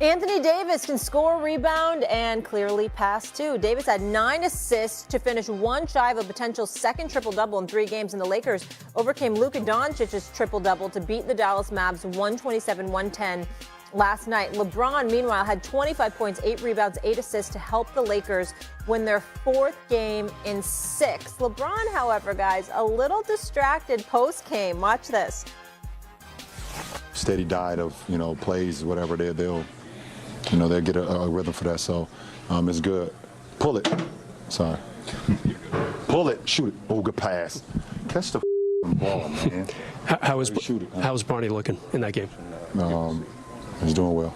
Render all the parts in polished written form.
Anthony Davis can score, rebound, and clearly pass, too. Davis had 9 assists to finish one shy of a potential second triple-double in 3 games, and the Lakers overcame Luka Doncic's triple-double to beat the Dallas Mavs 127-110 last night. LeBron, meanwhile, had 25 points, 8 rebounds, 8 assists to help the Lakers win their 4th game in 6. LeBron, however, guys, a little distracted post-game. Watch this. Steady diet of, plays, whatever they'll get a rhythm for that. So it's good. Pull it. Sorry. Pull it. Shoot it. Oh, good pass. Catch the ball, man. How was Bronny looking in that game? He's doing well.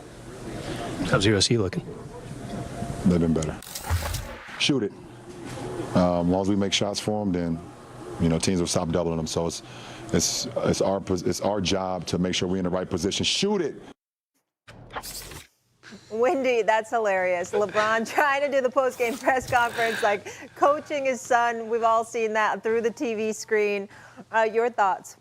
How's USC looking? They've been better. Shoot it. As long as we make shots for them, then teams will stop doubling them. So it's our job to make sure we're in the right position. Shoot it. Wendy, that's hilarious. LeBron trying to do the post-game press conference, like coaching his son. We've all seen that through the TV screen. Your thoughts?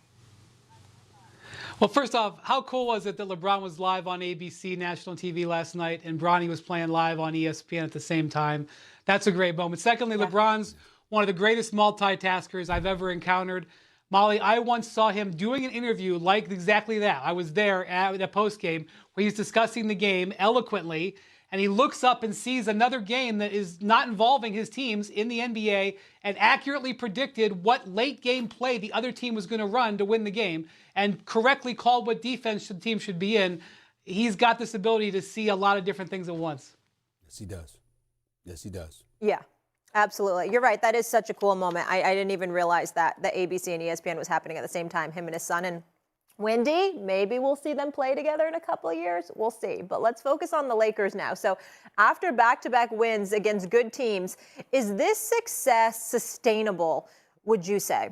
Well, first off, how cool was it that LeBron was live on ABC national TV last night and Bronny was playing live on ESPN at the same time? That's a great moment. Secondly, LeBron's one of the greatest multitaskers I've ever encountered. Molly, I once saw him doing an interview like exactly that. I was there at the postgame where he's discussing the game eloquently, and he looks up and sees another game that is not involving his teams in the NBA and accurately predicted what late game play the other team was going to run to win the game and correctly called what defense the team should be in. He's got this ability to see a lot of different things at once. Yes, he does. Yes, he does. Yeah. Absolutely. You're right. That is such a cool moment. I didn't even realize that the ABC and ESPN was happening at the same time, him and his son. And Wendy, maybe we'll see them play together in a couple of years. We'll see. But let's focus on the Lakers now. So after back-to-back wins against good teams, is this success sustainable, would you say?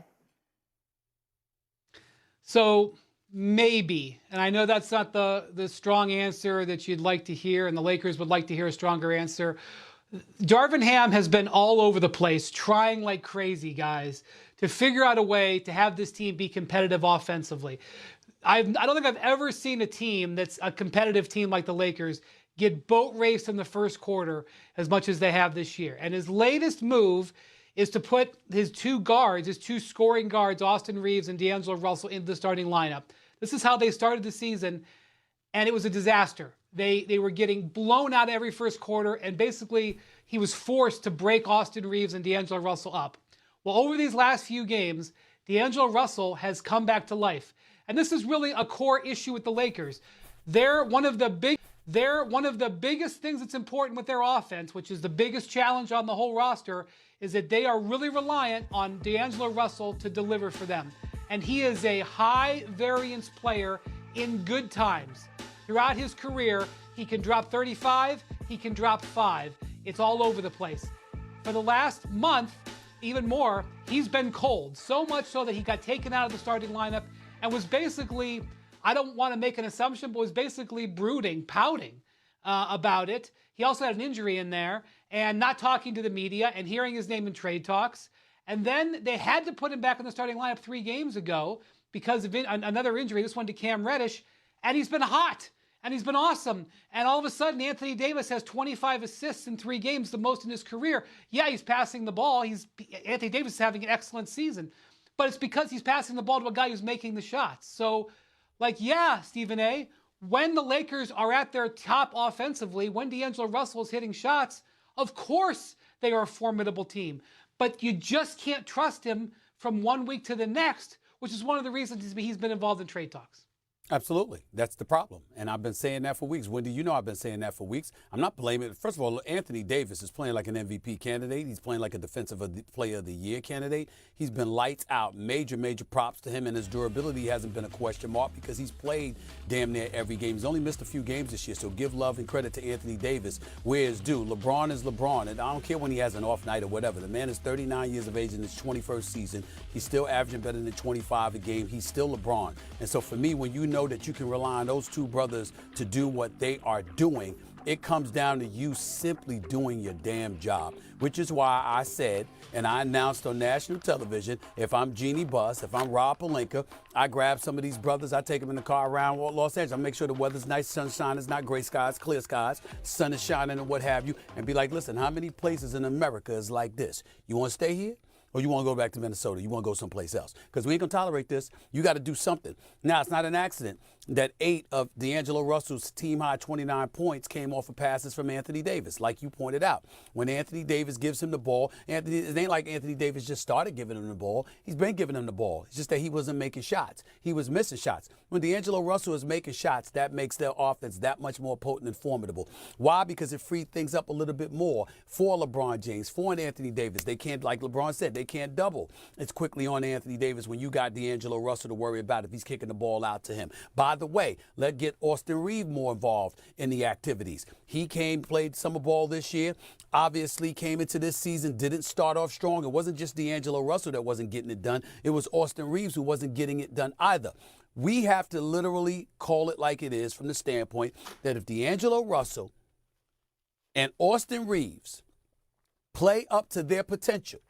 So maybe. And I know that's not the strong answer that you'd like to hear, and the Lakers would like to hear a stronger answer. Darvin Ham has been all over the place, trying like crazy, guys, to figure out a way to have this team be competitive offensively. I don't think I've ever seen a team that's a competitive team like the Lakers get boat raced in the first quarter as much as they have this year. And his latest move is to put his 2 guards, his 2 scoring guards, Austin Reeves and D'Angelo Russell, into the starting lineup. This is how they started the season, and it was a disaster. They were getting blown out every first quarter, and basically he was forced to break Austin Reeves and D'Angelo Russell up. Well, over these last few games, D'Angelo Russell has come back to life. And this is really a core issue with the Lakers. They're one of the biggest things that's important with their offense, which is the biggest challenge on the whole roster, is that they are really reliant on D'Angelo Russell to deliver for them. And he is a high variance player in good times. Throughout his career, he can drop 35, he can drop 5. It's all over the place. For the last month, even more, he's been cold. So much so that he got taken out of the starting lineup and was basically, I don't want to make an assumption, but was basically brooding, pouting about it. He also had an injury in there and not talking to the media and hearing his name in trade talks. And then they had to put him back in the starting lineup 3 games ago because of another injury, this one to Cam Reddish. And he's been hot, and he's been awesome. And all of a sudden, Anthony Davis has 25 assists in 3 games, the most in his career. Yeah, he's passing the ball. Anthony Davis is having an excellent season. But it's because he's passing the ball to a guy who's making the shots. So, yeah, Stephen A., when the Lakers are at their top offensively, when D'Angelo Russell is hitting shots, of course they are a formidable team. But you just can't trust him from one week to the next, which is one of the reasons he's been involved in trade talks. Absolutely. That's the problem. And I've been saying that for weeks. Wendy, I've been saying that for weeks. I'm not blaming it. First of all, Anthony Davis is playing like an MVP candidate. He's playing like a defensive player of the year candidate. He's been lights out. Major props to him, and his durability hasn't been a question mark because he's played damn near every game. He's only missed a few games this year, so give love and credit to Anthony Davis where it's due. LeBron is LeBron, and I don't care when he has an off night or whatever. The man is 39 years of age in his 21st season. He's still averaging better than 25 a game. He's still LeBron. And so for me, when you know that you can rely on those two brothers to do what they are doing, it comes down to you simply doing your damn job, which is why I said, and I announced on national television, if I'm Jeannie Buss, if I'm Rob Pelinka, I grab some of these brothers, I take them in the car around Los Angeles. I make sure the weather's nice, sunshine is not gray skies, clear skies, sun is shining and what have you, and be like, listen, how many places in America is like this? You want to stay here? Or you want to go back to Minnesota? You want to go someplace else? Because we ain't going to tolerate this. You got to do something. Now, it's not an accident that 8 of D'Angelo Russell's team-high 29 points came off of passes from Anthony Davis, like you pointed out. When Anthony Davis gives him the ball, it ain't like Anthony Davis just started giving him the ball. He's been giving him the ball. It's just that he wasn't making shots. He was missing shots. When D'Angelo Russell is making shots, that makes their offense that much more potent and formidable. Why? Because it freed things up a little bit more for LeBron James, for Anthony Davis. They can't, like LeBron said, they can't double as quickly on Anthony Davis when you got D'Angelo Russell to worry about if he's kicking the ball out to him. By the way, let's get Austin Reeves more involved in the activities. He played summer ball this year, obviously came into this season, didn't start off strong. It wasn't just D'Angelo Russell that wasn't getting it done. It was Austin Reeves who wasn't getting it done either. We have to literally call it like it is from the standpoint that if D'Angelo Russell and Austin Reeves play up to their potential,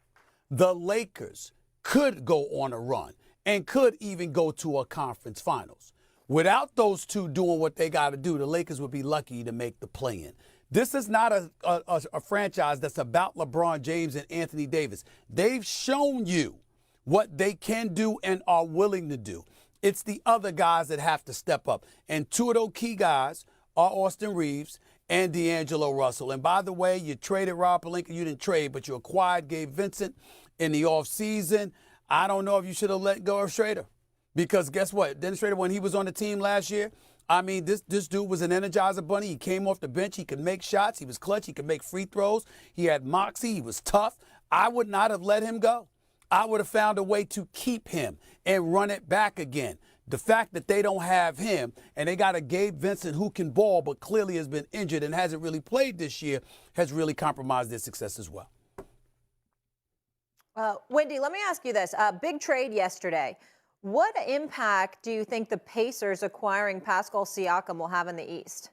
the Lakers could go on a run and could even go to a conference finals. Without those two doing what they got to do, the Lakers would be lucky to make the play-in. This is not a franchise that's about LeBron James and Anthony Davis. They've shown you what they can do and are willing to do. It's the other guys that have to step up. And two of those key guys are Austin Reeves and D'Angelo Russell. And by the way, you traded Rob Pelinka. You didn't trade, but you acquired Gabe Vincent in the offseason. I don't know if you should have let go of Schrader. Because guess what? Dennis Schrader, when he was on the team last year, I mean, this dude was an energizer bunny. He came off the bench. He could make shots. He was clutch. He could make free throws. He had moxie. He was tough. I would not have let him go. I would have found a way to keep him and run it back again. The fact that they don't have him and they got a Gabe Vincent who can ball but clearly has been injured and hasn't really played this year has really compromised their success as well. Wendy, let me ask you this. Big trade yesterday. What impact do you think the Pacers acquiring Pascal Siakam will have in the East?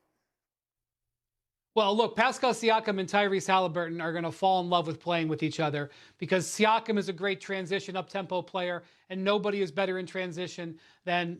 Well, look, Pascal Siakam and Tyrese Halliburton are going to fall in love with playing with each other because Siakam is a great transition up-tempo player, and nobody is better in transition than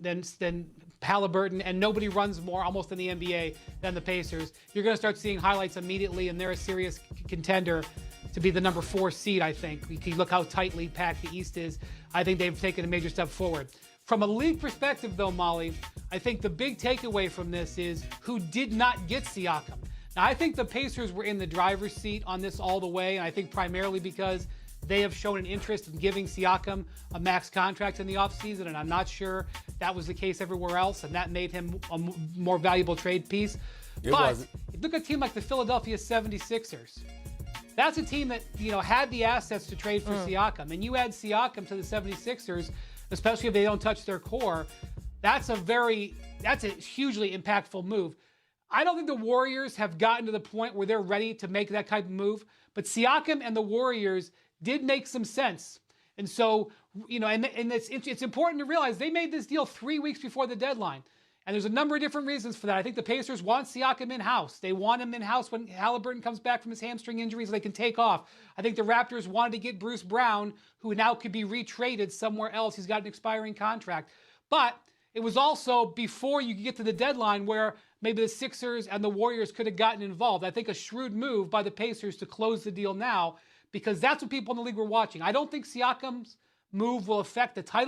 Halliburton, and nobody runs more almost in the NBA than the Pacers. You're going to start seeing highlights immediately, and they're a serious contender to be the number 4 seed, I think. You can look how tightly packed the East is. I think they've taken a major step forward. From a league perspective, though, Molly, I think the big takeaway from this is who did not get Siakam. Now, I think the Pacers were in the driver's seat on this all the way, and I think primarily because they have shown an interest in giving Siakam a max contract in the offseason, and I'm not sure that was the case everywhere else, and that made him a more valuable trade piece. But look at a team like the Philadelphia 76ers. That's a team that, had the assets to trade for Siakam. And you add Siakam to the 76ers, especially if they don't touch their core, that's a hugely impactful move. I don't think the Warriors have gotten to the point where they're ready to make that type of move, but Siakam and the Warriors did make some sense. And so, and it's important to realize they made this deal 3 weeks before the deadline. And there's a number of different reasons for that. I think the Pacers want Siakam in-house. They want him in-house when Halliburton comes back from his hamstring injury so they can take off. I think the Raptors wanted to get Bruce Brown, who now could be retraded somewhere else. He's got an expiring contract. But it was also before you could get to the deadline where maybe the Sixers and the Warriors could have gotten involved. I think a shrewd move by the Pacers to close the deal now because that's what people in the league were watching. I don't think Siakam's move will affect the title